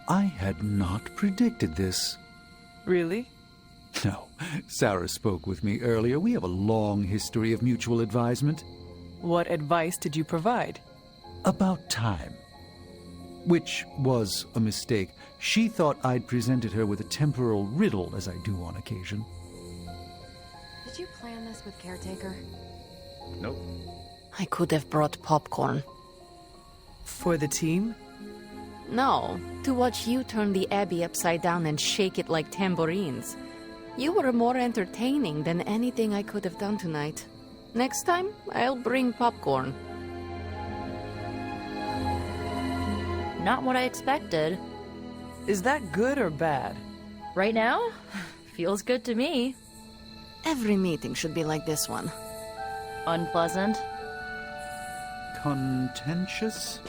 I had not predicted this. Really? No, Sarah spoke with me earlier. We have a long history of mutual advisement. What advice did you provide? About time. Which was a mistake. She thought I'd presented her with a temporal riddle, as I do on occasion. Did you plan this with Caretaker? Nope. I could have brought popcorn. For the team? No, to watch you turn the Abbey upside down and shake it like tambourines. You were more entertaining than anything I could have done tonight. Next time, I'll bring popcorn. Not what I expected. Is that good or bad? Right now? Feels good to me. Every meeting should be like this one. Unpleasant? Contentious?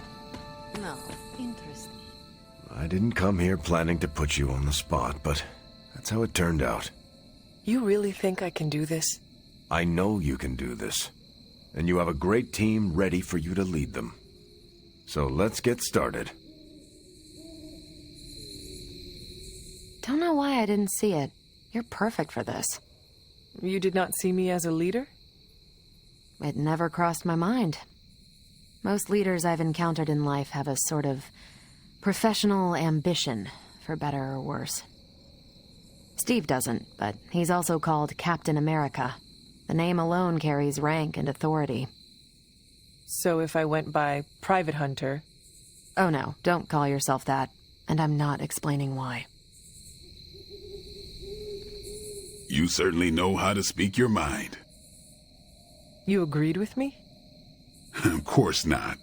No, interesting. I didn't come here planning to put you on the spot, but that's how it turned out. You really think I can do this? I know you can do this, and you have a great team ready for you to lead them. So let's get started. Don't know why I didn't see it. You're perfect for this. You did not see me as a leader? It never crossed my mind. Most leaders I've encountered in life have a sort of professional ambition, for better or worse. Steve doesn't, but he's also called Captain America. The name alone carries rank and authority. So if I went by Private Hunter... Oh no, don't call yourself that. And I'm not explaining why. You certainly know how to speak your mind. You agreed with me? Of course not.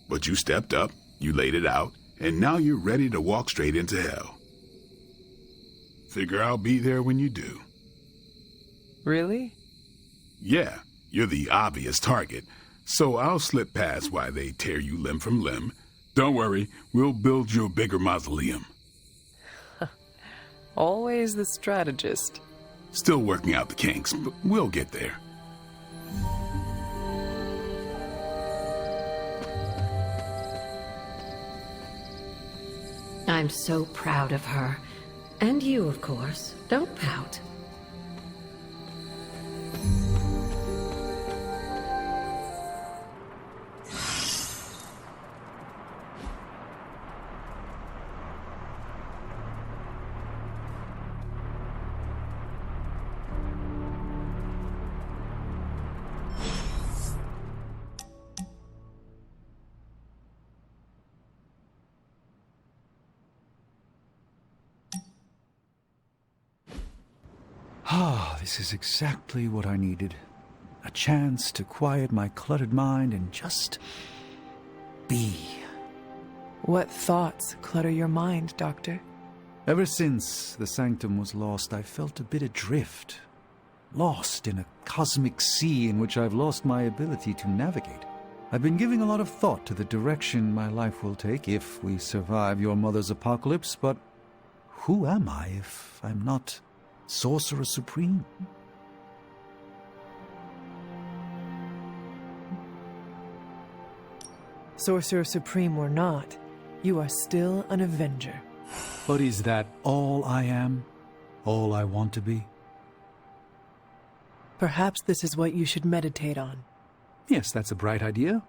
But you stepped up, you laid it out, and now you're ready to walk straight into hell. Figure I'll be there when you do. Really? Yeah, you're the obvious target, so I'll slip past why they tear you limb from limb. Don't worry, we'll build you a bigger mausoleum. Always the strategist. Still working out the kinks, but we'll get there. I'm so proud of her. And you, of course. Don't pout. Ah, this is exactly what I needed. A chance to quiet my cluttered mind and just be. What thoughts clutter your mind, Doctor? Ever since the sanctum was lost, I felt a bit adrift. Lost in a cosmic sea in which I've lost my ability to navigate. I've been giving a lot of thought to the direction my life will take if we survive your mother's apocalypse, but who am I if I'm not Sorcerer Supreme? Sorcerer Supreme or not, you are still an Avenger. But is that all I am? All I want to be? Perhaps this is what you should meditate on. Yes, that's a bright idea.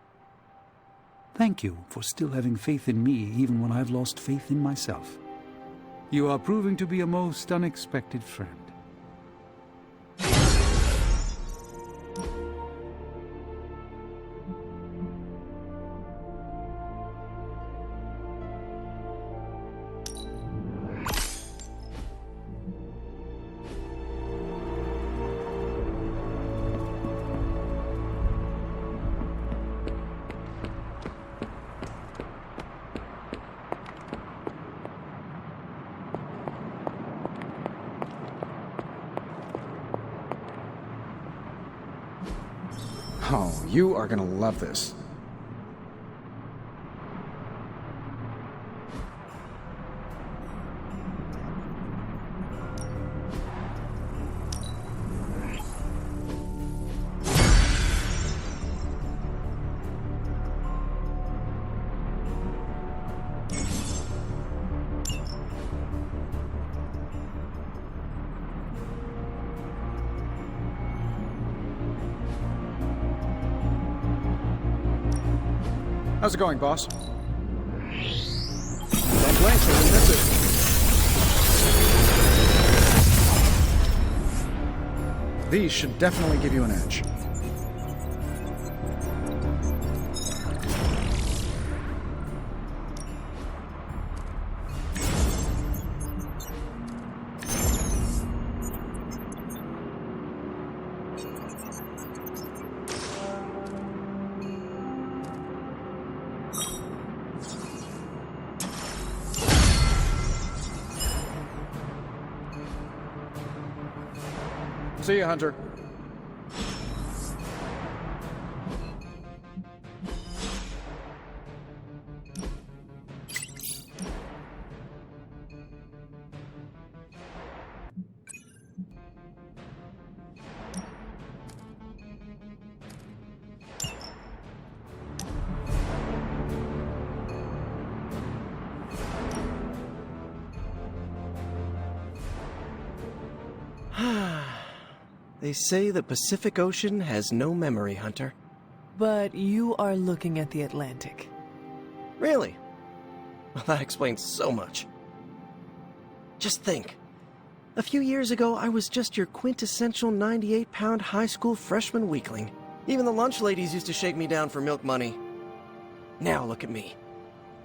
Thank you for still having faith in me even when I've lost faith in myself. You are proving to be a most unexpected friend. Oh, you are gonna love this. How's it going, boss? Don't blink, so we miss it. These should definitely give you an edge. See you, Hunter. They say the Pacific Ocean has no memory, Hunter. But you are looking at the Atlantic. Really? Well, that explains so much. Just think. A few years ago, I was just your quintessential 98-pound high school freshman weakling. Even the lunch ladies used to shake me down for milk money. Now look at me.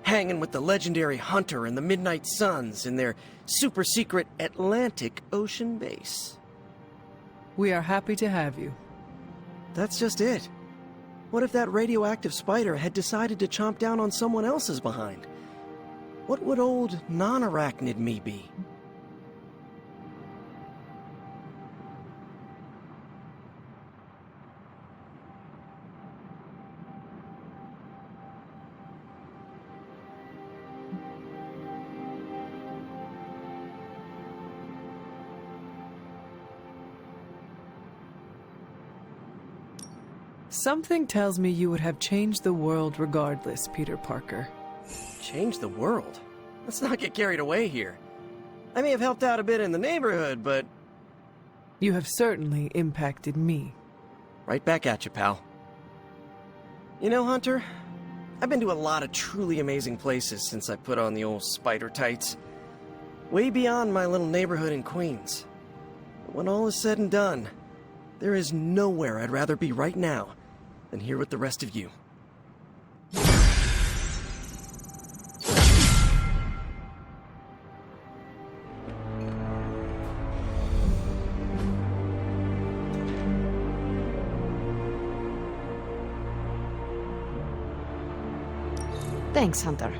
Hanging with the legendary Hunter and the Midnight Suns in their super-secret Atlantic Ocean base. We are happy to have you. That's just it. What if that radioactive spider had decided to chomp down on someone else's behind? What would old non-arachnid me be? Something tells me you would have changed the world regardless, Peter Parker. Change the world? Let's not get carried away here. I may have helped out a bit in the neighborhood, but... You have certainly impacted me. Right back at you, pal. You know, Hunter, I've been to a lot of truly amazing places since I put on the old spider tights. Way beyond my little neighborhood in Queens. But when all is said and done, there is nowhere I'd rather be right now than here with the rest of you. Thanks, Hunter.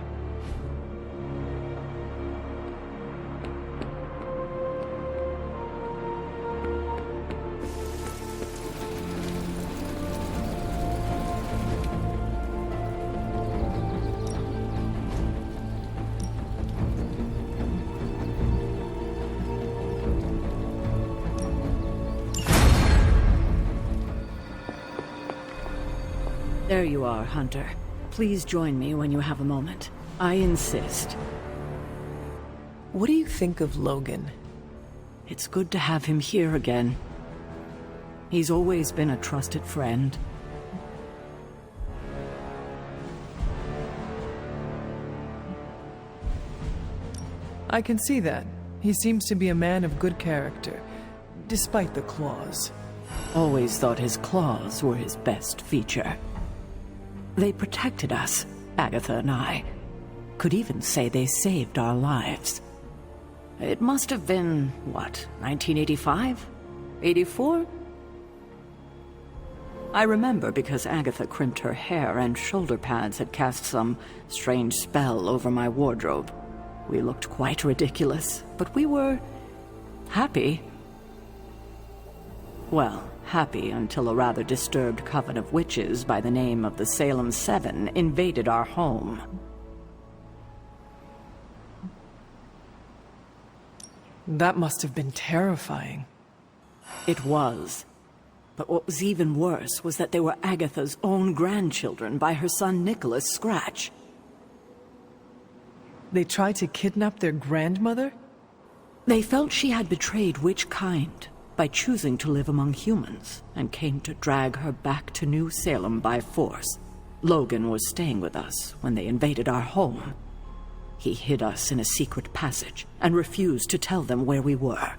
There you are, Hunter. Please join me when you have a moment. I insist. What do you think of Logan? It's good to have him here again. He's always been a trusted friend. I can see that. He seems to be a man of good character, despite the claws. Always thought his claws were his best feature. They protected us, Agatha and I. Could even say they saved our lives. It must have been, what, 1985? 84? I remember because Agatha crimped her hair and shoulder pads had cast some strange spell over my wardrobe. We looked quite ridiculous, but we were happy. Well, happy until a rather disturbed coven of witches by the name of the Salem Seven invaded our home. That must have been terrifying. It was. But what was even worse was that they were Agatha's own grandchildren by her son Nicholas Scratch. They tried to kidnap their grandmother? They felt she had betrayed which kind by choosing to live among humans, and came to drag her back to New Salem by force, Logan was staying with us when they invaded our home. He hid us in a secret passage and refused to tell them where we were.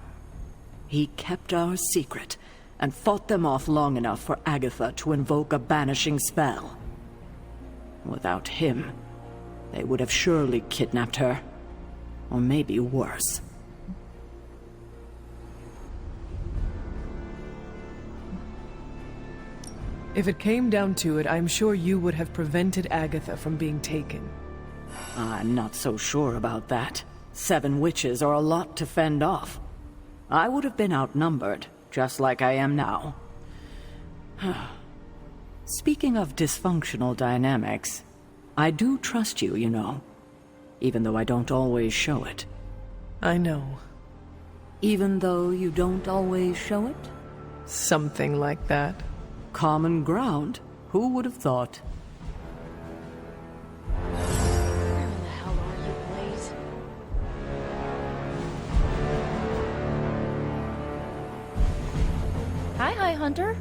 He kept our secret and fought them off long enough for Agatha to invoke a banishing spell. Without him, they would have surely kidnapped her. Or maybe worse. If it came down to it, I'm sure you would have prevented Agatha from being taken. I'm not so sure about that. 7 witches are a lot to fend off. I would have been outnumbered, just like I am now. Speaking of dysfunctional dynamics, I do trust you, you know. Even though I don't always show it. I know. Even though you don't always show it? Something like that. Common ground. Who would have thought? Where the hell are you, Blaze? Hi, Hunter.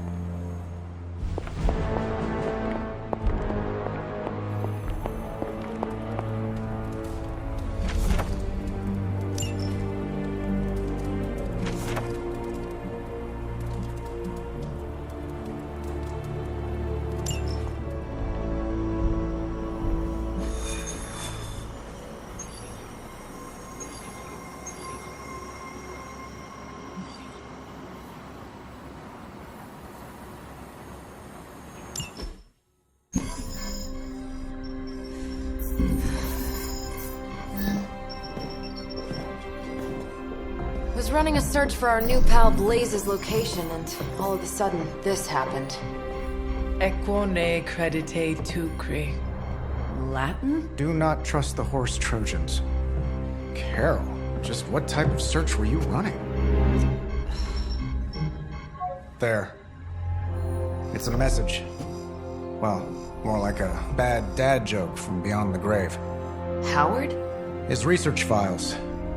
Was running a search for our new pal Blaze's location, and all of a sudden, this happened. Equone credite tucri. Latin? Do not trust the horse Trojans. Carol, just what type of search were you running? There. It's a message. Well, more like a bad dad joke from beyond the grave. Howard? His research files.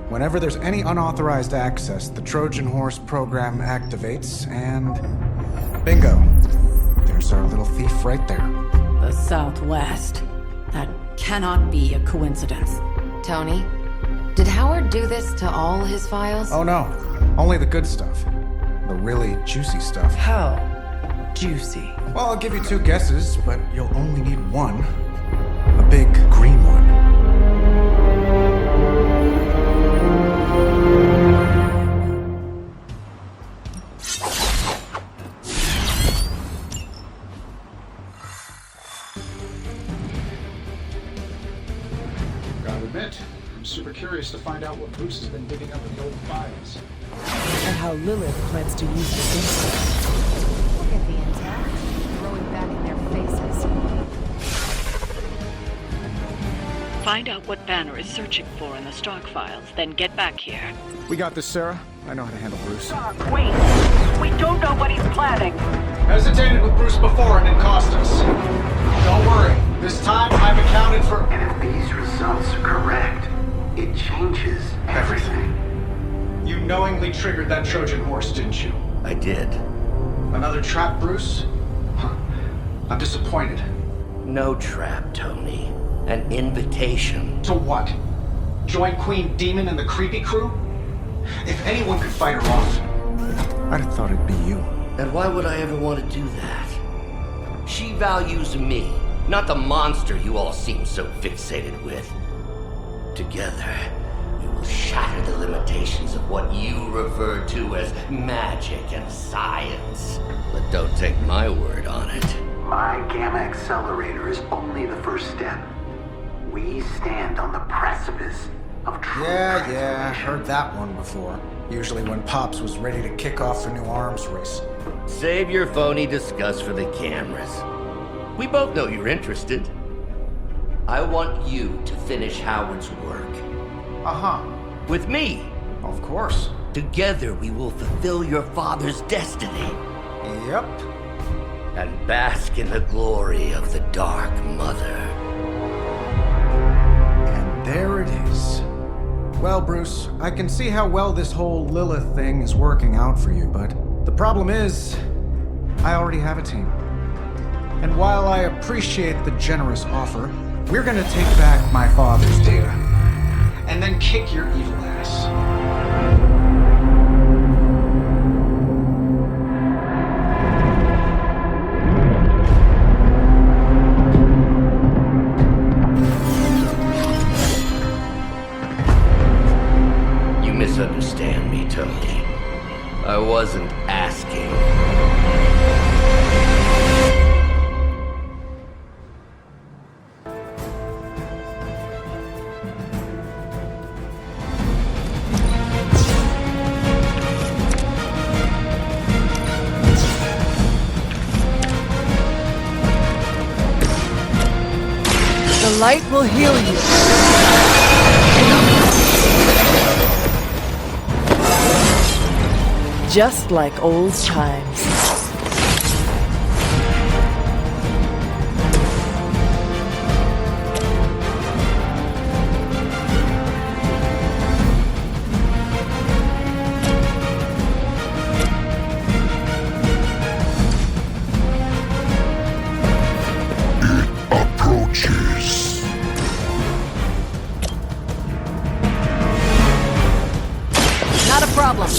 Whenever there's any unauthorized access, the Trojan Horse program activates, and... bingo! There's our little thief right there. The Southwest. That cannot be a coincidence. Tony? Did Howard do this to all his files? Oh no, only the good stuff. The really juicy stuff. How juicy. Well, I'll give you 2 guesses, but you'll only need one. A big green one. Gotta admit, I'm super curious to find out what Bruce has been digging up in the old files. And how Lilith plans to use this info. Look at the intel. Throwing back in their faces. Find out what Banner is searching for in the stock files, then get back here. We got this, Sarah. I know how to handle Bruce. Wait! We don't know what he's planning! Hesitated with Bruce before and it cost us. Don't worry. This time I've accounted for... And if these results are correct, it changes everything. You knowingly triggered that Trojan horse, didn't you? I did. Another trap, Bruce? Huh. I'm disappointed. No trap, Tony. An invitation. To what? Join Queen Demon and the Creepy Crew? If anyone could fight her off, I'd have thought it'd be you. And why would I ever want to do that? She values me, not the monster you all seem so fixated with. Together, we will shatter the limitations of what you refer to as magic and science. But don't take my word on it. My gamma accelerator is only the first step. We stand on the precipice of true Yeah, heard that one before. Usually when Pops was ready to kick off a new arms race. Save your phony disgust for the cameras. We both know you're interested. I want you to finish Howard's work. Uh-huh. With me. Of course. Together we will fulfill your father's destiny. Yep. And bask in the glory of the Dark Mother. And there it is. Well, Bruce, I can see how well this whole Lilith thing is working out for you, but the problem is, I already have a team. And while I appreciate the generous offer, we're gonna take back my father's data. And then kick your evil ass. You misunderstand me, Tony. I wasn't asking. The light will heal you. Just like old times. Approaches. Not a problem.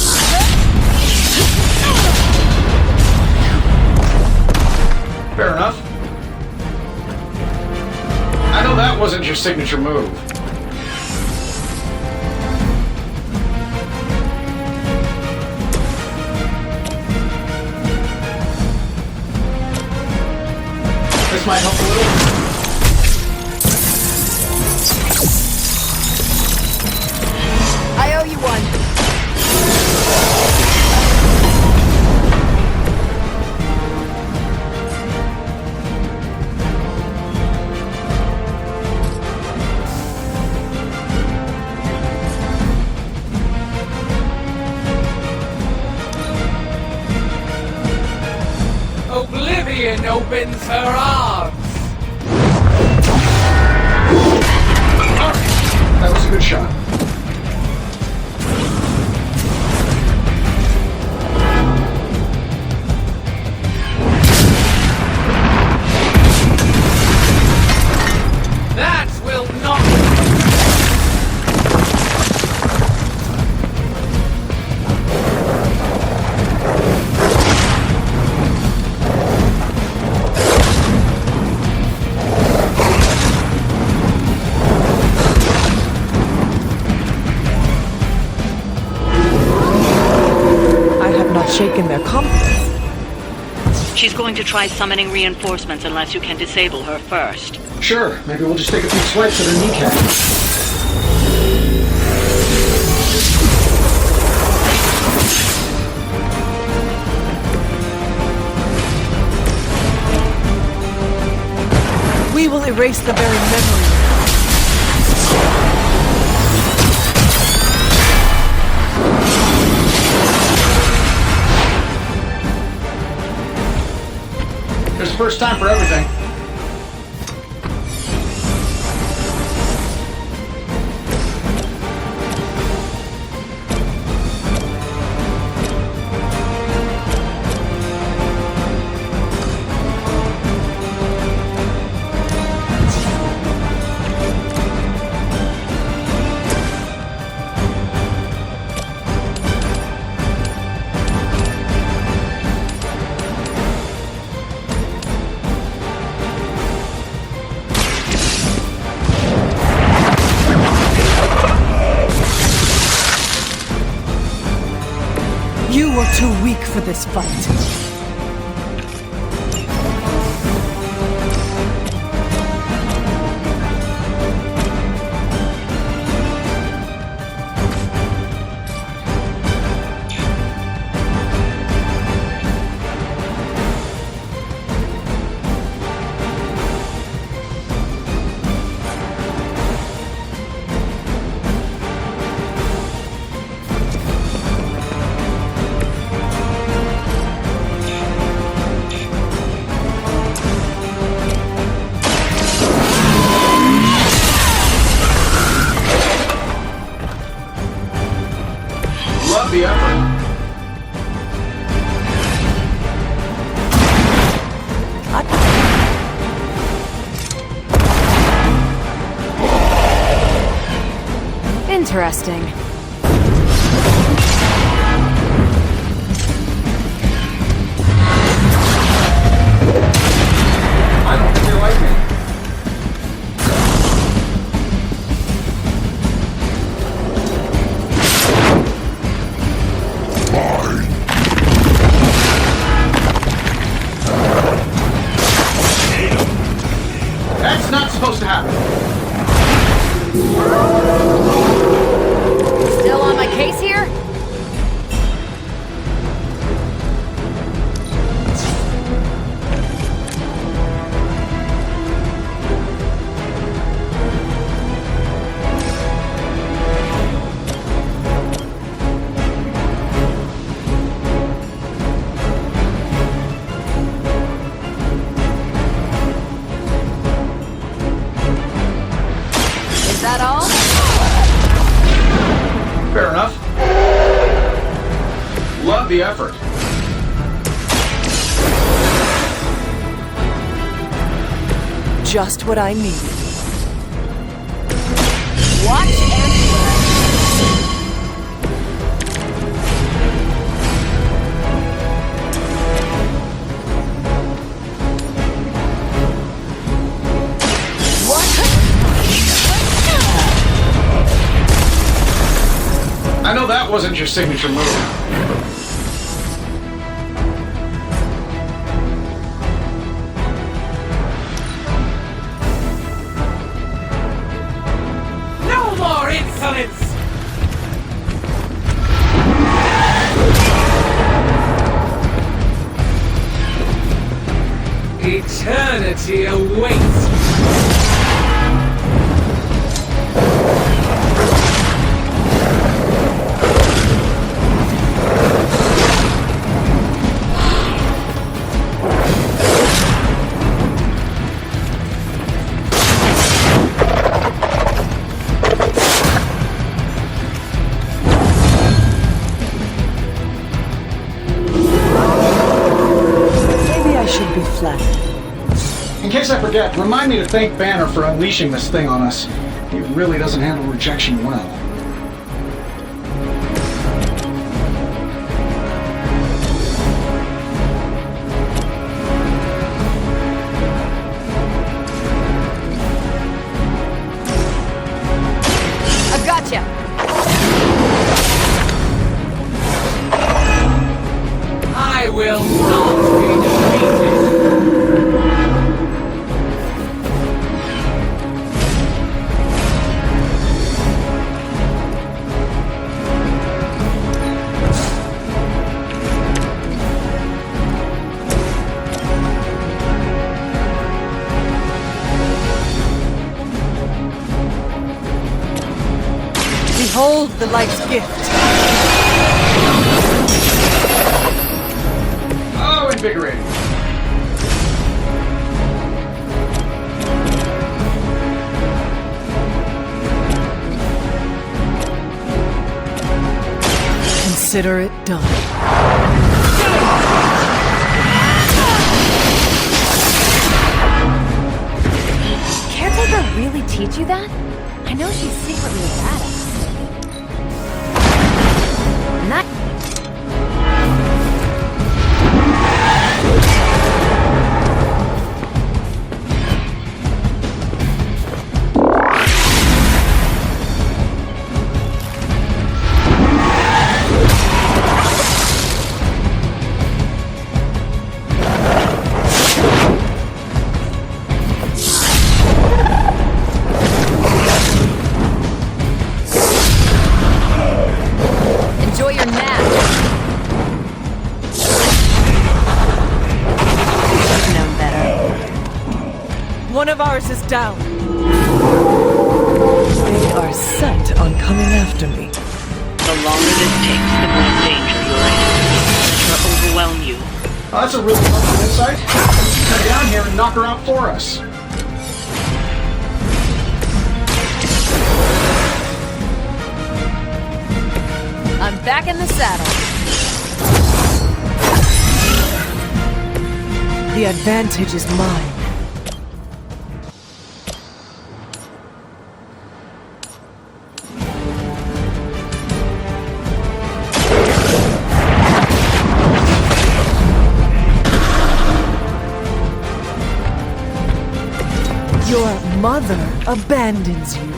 Fair enough. I know that wasn't your signature move. This might help a little. I owe you one. Oblivion opens her arms! That was a good shot. That will not... Shaken their confidence. She's going to try summoning reinforcements unless you can disable her first. Sure, maybe we'll just take a few swipes at her kneecap. We will erase the very memory. There's a first time for everything. You were too weak for this fight. Interesting. I don't think they like me. That's not supposed to happen. Still on my case here? Is that all? Fair enough. Love the effort. Just what I needed. Watch and I know that wasn't your signature move. No more insolence! Eternity awaits! Maybe I should be flattered. In case I forget, remind me to thank Banner for unleashing this thing on us. He really doesn't handle rejection well. I've got you. I will not be defeated. Behold the light's gift. Oh, invigorating. Consider it done. Caretaker really teach you that? I know she's secretly a badass. Not enjoy your nap. Should've known better. One of ours is down. They are set on coming after me. The longer this takes, the more danger you're in. It'll overwhelm you. Oh, that's a really helpful insight. Come down here and knock her out for us. I'm back in the saddle. The advantage is mine. Your mother abandons you.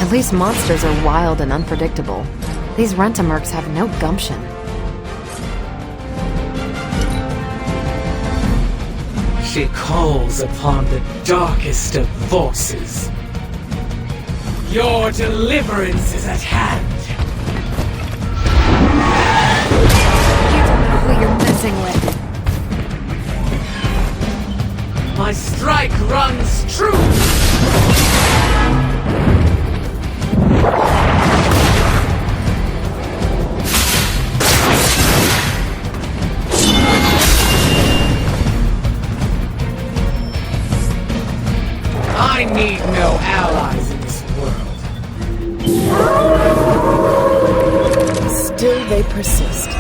At least monsters are wild and unpredictable. These rent-a-mercs have no gumption. She calls upon the darkest of forces. Your deliverance is at hand. You don't know who you're messing with. My strike runs true. I need no allies in this world. Still they persist.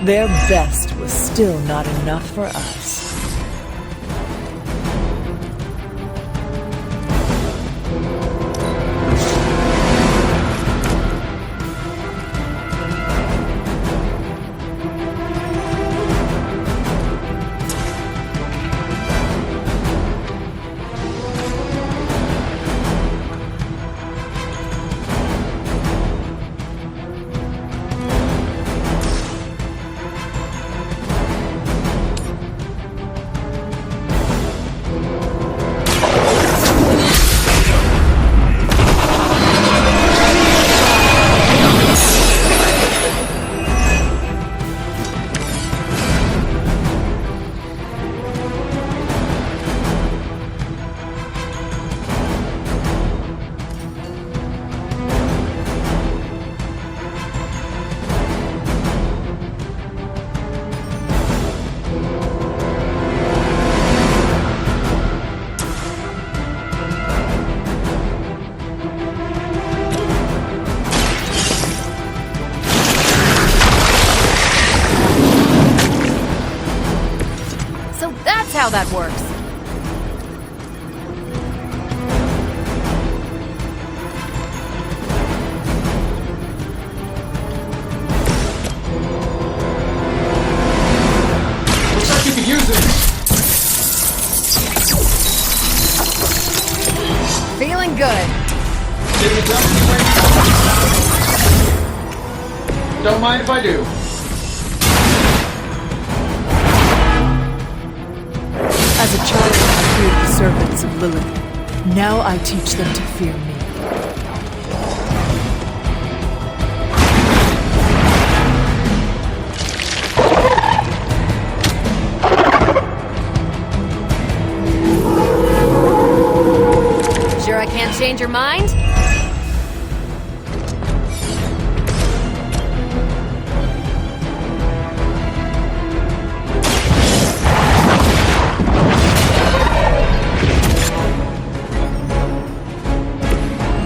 Their best was still not enough for us. How that works. Looks like you could use it. Feeling good. Don't mind if I do. As a child, I feared the servants of Lilith. Now I teach them to fear me. Sure I can't change your mind?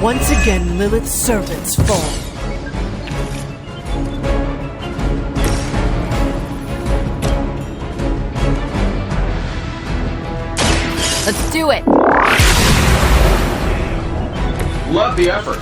Once again, Lilith's servants fall. Let's do it! Love the effort.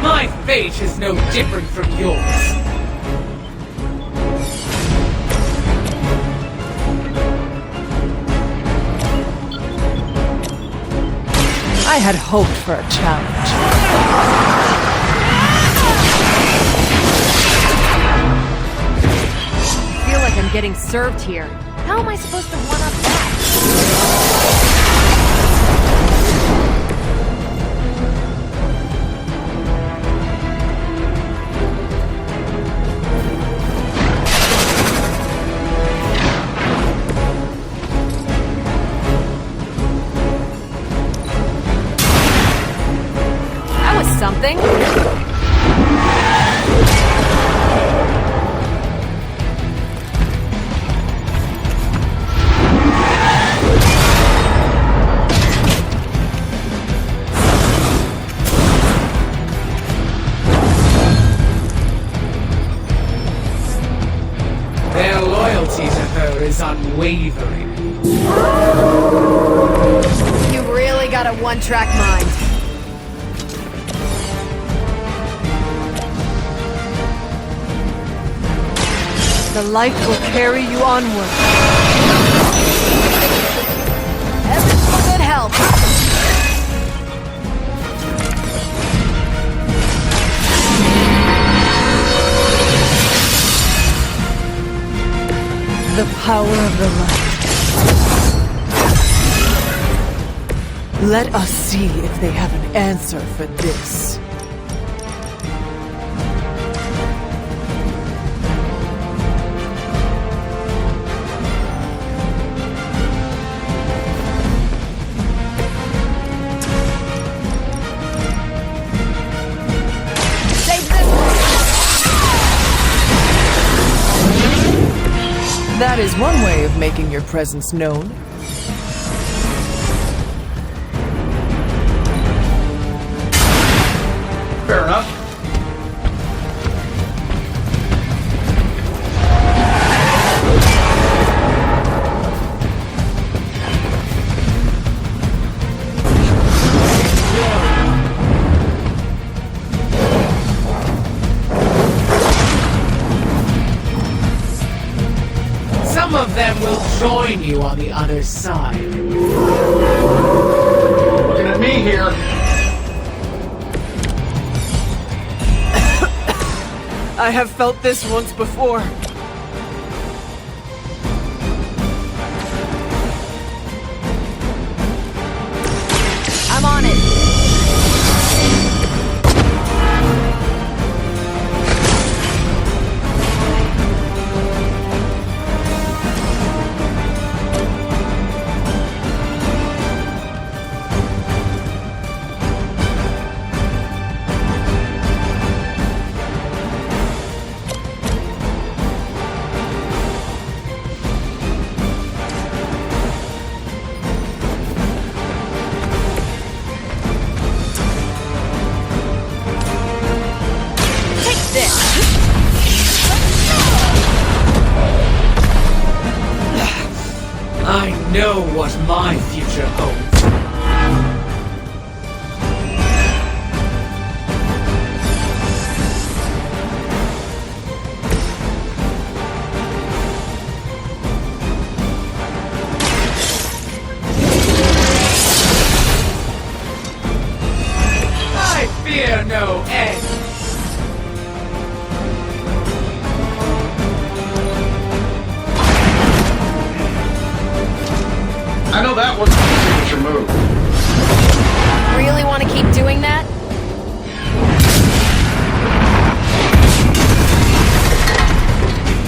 My fate is no different from yours. I had hoped for a challenge. I feel like I'm getting served here. How am I supposed to one-up that? That was something. Their loyalty to her is unwavering. You really got a one-track mind. The light will carry you onward. Heaven for good help. The power of the light. Let us see if they have an answer for this. That is one way of making your presence known. Fair enough. Some of them will join you on the other side. Looking at me here. I have felt this once before. I'm on it. I know what my future holds. I fear no end. I know that wasn't the signature move. Really want to keep doing that?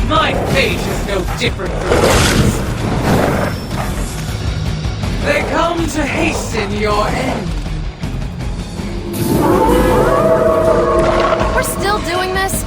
My fate is no different from yours. They come to hasten your end. We're still doing this?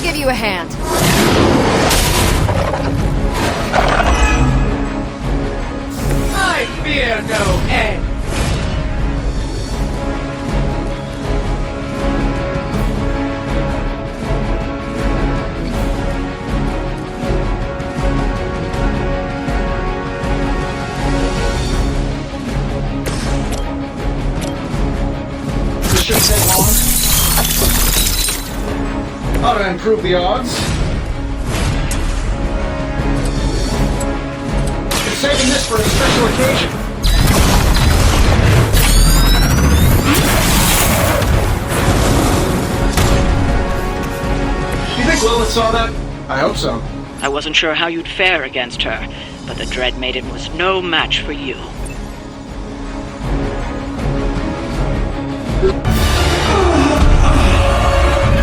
Give you a hand. take long. How to improve the odds? Been saving this for a special occasion. You think Lilith saw that? I hope so. I wasn't sure how you'd fare against her, but the Dread Maiden was no match for you.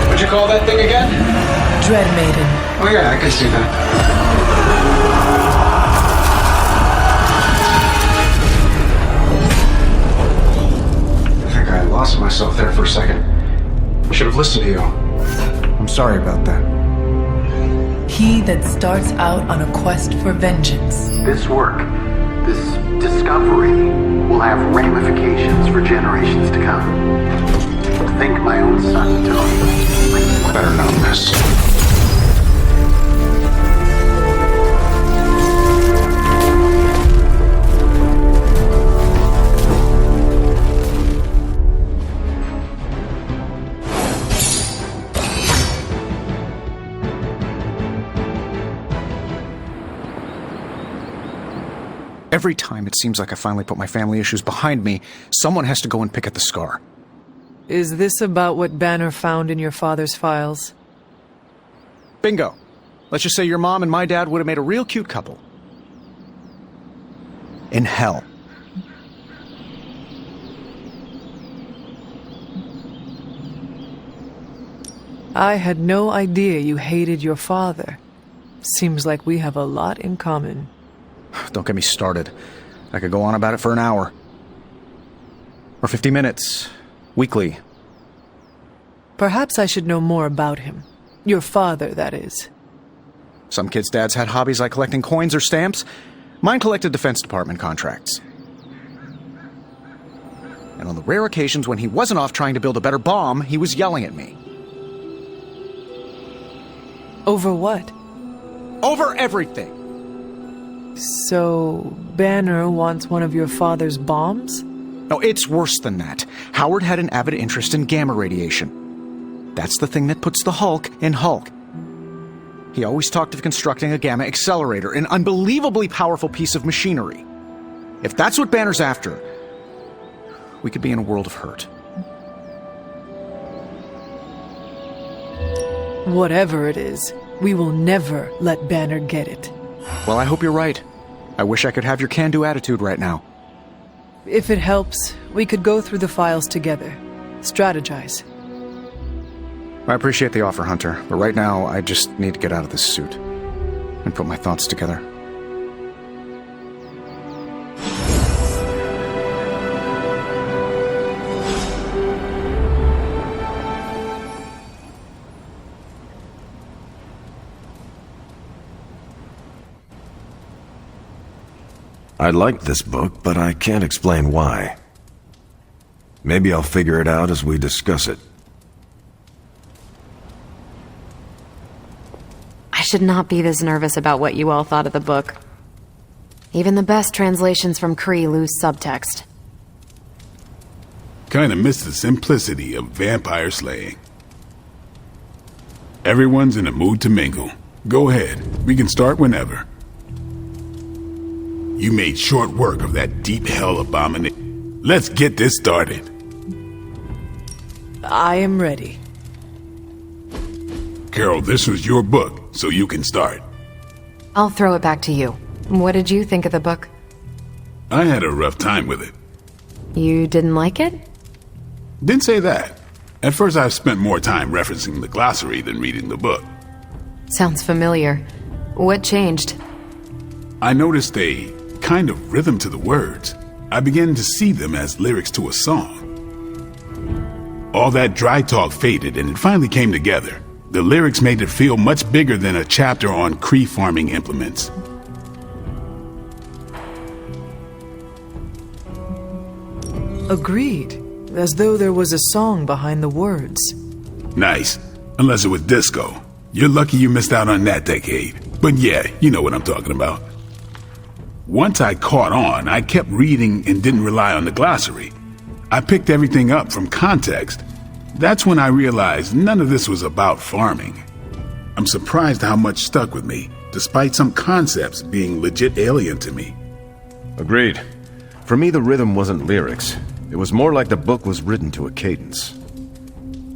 What'd you call that thing again? Dread Maiden. Oh yeah, I can see that. I think I lost myself there for a second. I should have listened to you. I'm sorry about that. He that starts out on a quest for vengeance. This work, this discovery, will have ramifications for generations to come. Think my own son told me. Better known this. Every time it seems like I finally put my family issues behind me, someone has to go and pick at the scar. Is this about what Banner found in your father's files? Bingo. Let's just say your mom and my dad would have made a real cute couple. In hell. I had no idea you hated your father. Seems like we have a lot in common. Don't get me started. I could go on about it for an hour. Or 50 minutes. Weekly. Perhaps I should know more about him. Your father, that is. Some kids' dads had hobbies like collecting coins or stamps. Mine collected Defense Department contracts. And on the rare occasions when he wasn't off trying to build a better bomb, he was yelling at me. Over what? Over everything! So, Banner wants one of your father's bombs? No, it's worse than that. Howard had an avid interest in gamma radiation. That's the thing that puts the Hulk in Hulk. He always talked of constructing a gamma accelerator, an unbelievably powerful piece of machinery. If that's what Banner's after, we could be in a world of hurt. Whatever it is, we will never let Banner get it. Well, I hope you're right. I wish I could have your can-do attitude right now. If it helps, we could go through the files together. Strategize. I appreciate the offer, Hunter, but right now I just need to get out of this suit and put my thoughts together. I like this book, but I can't explain why. Maybe I'll figure it out as we discuss it. I should not be this nervous about what you all thought of the book. Even the best translations from Kree lose subtext. Kinda miss the simplicity of vampire slaying. Everyone's in a mood to mingle. Go ahead, we can start whenever. You made short work of that deep hell abomination. Let's get this started. I am ready. Carol, this was your book, so you can start. I'll throw it back to you. What did you think of the book? I had a rough time with it. You didn't like it? Didn't say that. At first I spent more time referencing the glossary than reading the book. Sounds familiar. What changed? I noticed a kind of rhythm to the words. I began to see them as lyrics to a song. All that dry talk faded and it finally came together. The lyrics made it feel much bigger than a chapter on Kree farming implements. Agreed. As though there was a song behind the words. Nice. Unless it was disco. You're lucky you missed out on that decade. But yeah, you know what I'm talking about. Once I caught on, I kept reading and didn't rely on the glossary. I picked everything up from context. That's when I realized none of this was about farming. I'm surprised how much stuck with me, despite some concepts being legit alien to me. Agreed. For me, the rhythm wasn't lyrics. It was more like the book was written to a cadence.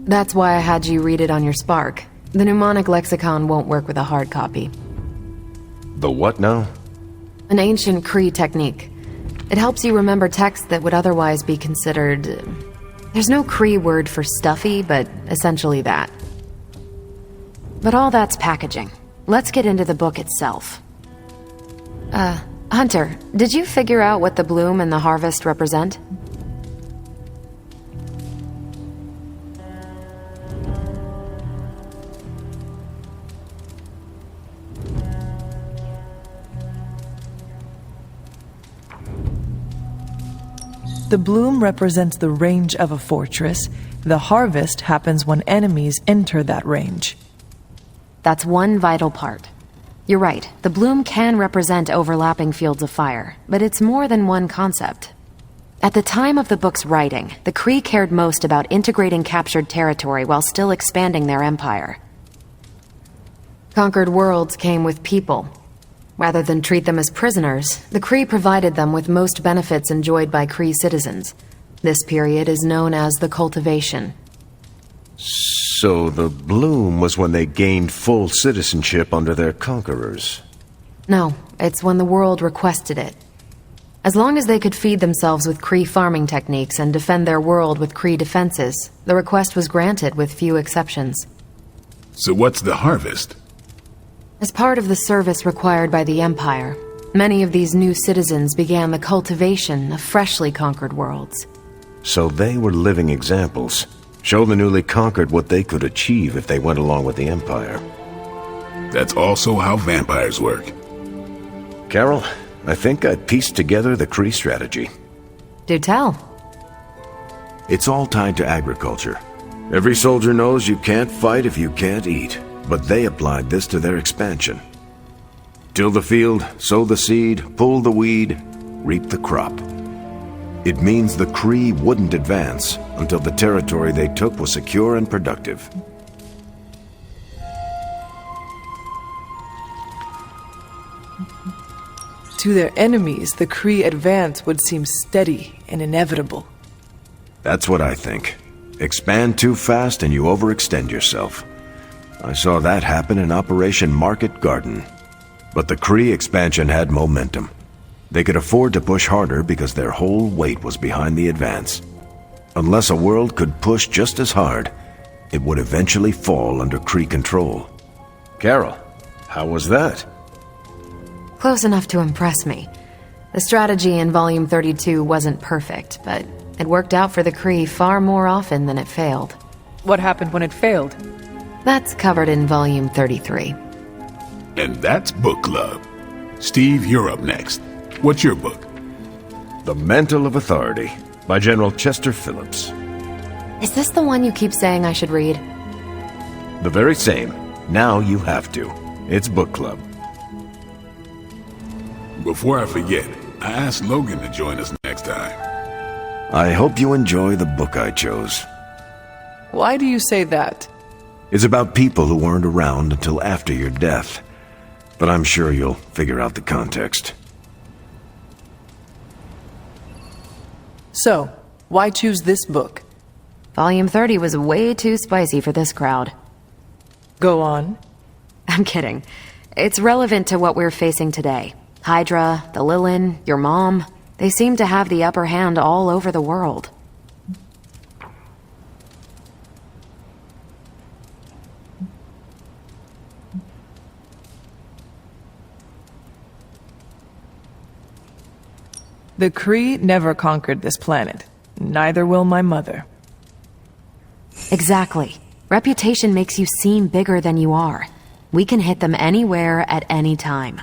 That's why I had you read it on your Spark. The mnemonic lexicon won't work with a hard copy. The what now? An ancient Cree technique. It helps you remember texts that would otherwise be considered... There's no Cree word for stuffy, but essentially that. But all that's packaging. Let's get into the book itself. Hunter, did you figure out what the bloom and the harvest represent? The bloom represents the range of a fortress. The harvest happens when enemies enter that range. That's one vital part. You're right, the bloom can represent overlapping fields of fire, but it's more than one concept. At the time of the book's writing, the Kree cared most about integrating captured territory while still expanding their empire. Conquered worlds came with people. Rather than treat them as prisoners, the Kree provided them with most benefits enjoyed by Kree citizens. This period is known as the cultivation. So the bloom was when they gained full citizenship under their conquerors? No, it's when the world requested it. As long as they could feed themselves with Kree farming techniques and defend their world with Kree defenses, the request was granted with few exceptions. So what's the harvest? As part of the service required by the Empire, many of these new citizens began the cultivation of freshly conquered worlds. So they were living examples. Show the newly conquered what they could achieve if they went along with the Empire. That's also how vampires work. Carol, I think I pieced together the Kree strategy. Do tell. It's all tied to agriculture. Every soldier knows you can't fight if you can't eat. But they applied this to their expansion. Till the field, sow the seed, pull the weed, reap the crop. It means the Kree wouldn't advance until the territory they took was secure and productive. To their enemies, the Kree advance would seem steady and inevitable. That's what I think. Expand too fast and you overextend yourself. I saw that happen in Operation Market Garden. But the Kree expansion had momentum. They could afford to push harder because their whole weight was behind the advance. Unless a world could push just as hard, it would eventually fall under Kree control. Carol, how was that? Close enough to impress me. The strategy in Volume 32 wasn't perfect, but it worked out for the Kree far more often than it failed. What happened when it failed? That's covered in Volume 33. And that's Book Club. Steve, you're up next. What's your book? The Mantle of Authority, by General Chester Phillips. Is this the one you keep saying I should read? The very same. Now you have to. It's Book Club. Before I forget, I asked Logan to join us next time. I hope you enjoy the book I chose. Why do you say that? It's about people who weren't around until after your death. But I'm sure you'll figure out the context. So, why choose this book? Volume 30 was way too spicy for this crowd. Go on. I'm kidding. It's relevant to what we're facing today. Hydra, the Lilin, your mom, they seem to have the upper hand all over the world. The Kree never conquered this planet. Neither will my mother. Exactly. Reputation makes you seem bigger than you are. We can hit them anywhere at any time.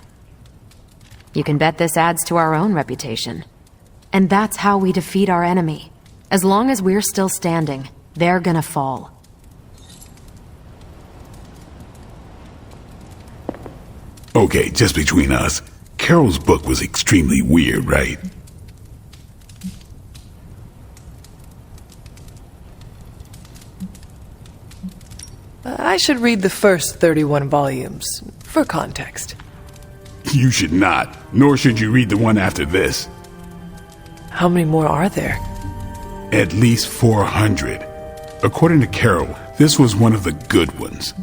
You can bet this adds to our own reputation. And that's how we defeat our enemy. As long as we're still standing, they're gonna fall. Okay, just between us. Carol's book was extremely weird, right? I should read the first 31 volumes, for context. You should not, nor should you read the one after this. How many more are there? At least 400. According to Carol, this was one of the good ones.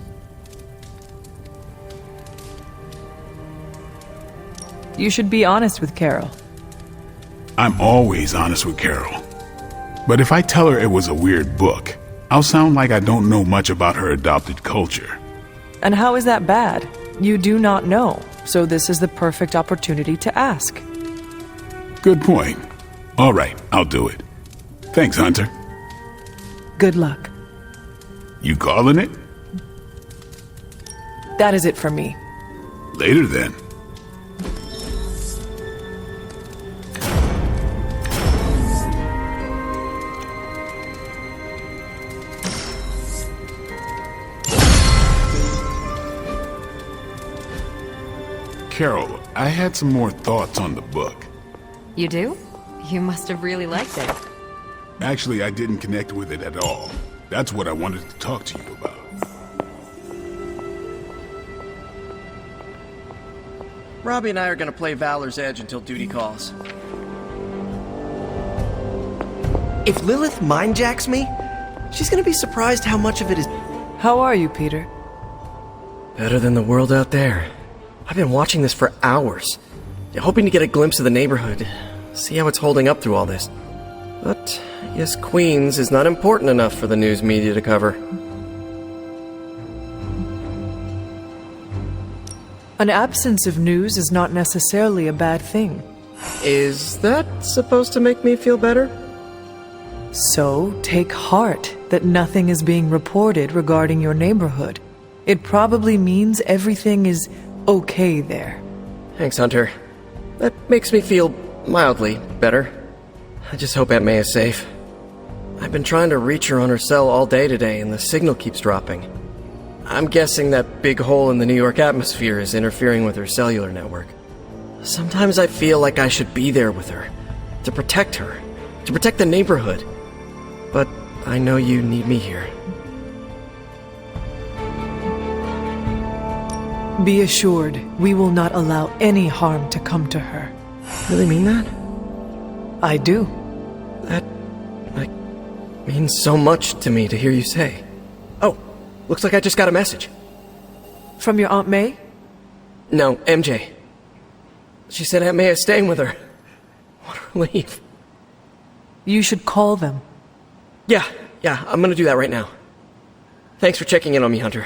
You should be honest with Carol. I'm always honest with Carol. But if I tell her it was a weird book, I'll sound like I don't know much about her adopted culture. And how is that bad? You do not know, so this is the perfect opportunity to ask. Good point. All right, I'll do it. Thanks, Hunter. Good luck. You calling it? That is it for me. Later then. Carol, I had some more thoughts on the book. You do? You must have really liked it. Actually, I didn't connect with it at all. That's what I wanted to talk to you about. Robbie and I are gonna play Valor's Edge until duty calls. If Lilith mindjacks me, she's gonna be surprised how much of it is... How are you, Peter? Better than the world out there. I've been watching this for hours, hoping to get a glimpse of the neighborhood, see how it's holding up through all this. But I guess Queens is not important enough for the news media to cover. An absence of news is not necessarily a bad thing. Is that supposed to make me feel better? So, take heart that nothing is being reported regarding your neighborhood. It probably means everything is okay there. Thanks, Hunter. That makes me feel mildly better. I just hope Aunt May is safe. I've been trying to reach her on her cell all day today, and the signal keeps dropping. I'm guessing that big hole in the New York atmosphere is interfering with her cellular network. Sometimes I feel like I should be there with her, to protect the neighborhood. But I know you need me here. Be assured, we will not allow any harm to come to her. Really mean that? I do. That means so much to me to hear you say. Oh, looks like I just got a message. From your Aunt May? No, MJ. She said Aunt May is staying with her. What a relief. You should call them. Yeah, I'm gonna do that right now. Thanks for checking in on me, Hunter.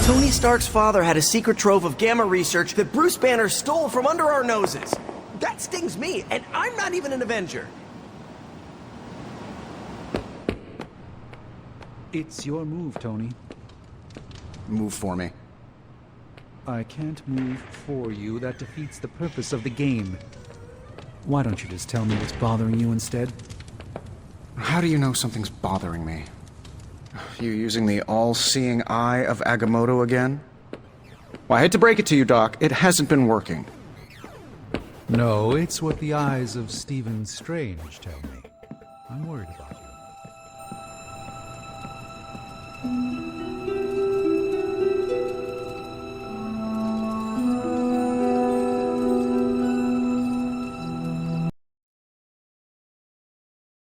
Tony Stark's father had a secret trove of gamma research that Bruce Banner stole from under our noses. That stings me, and I'm not even an Avenger. It's your move, Tony. Move for me. I can't move for you. That defeats the purpose of the game. Why don't you just tell me what's bothering you instead? How do you know something's bothering me? You using the all-seeing eye of Agamotto again? Well, I hate to break it to you, Doc. It hasn't been working. No, it's what the eyes of Stephen Strange tell me. I'm worried about you.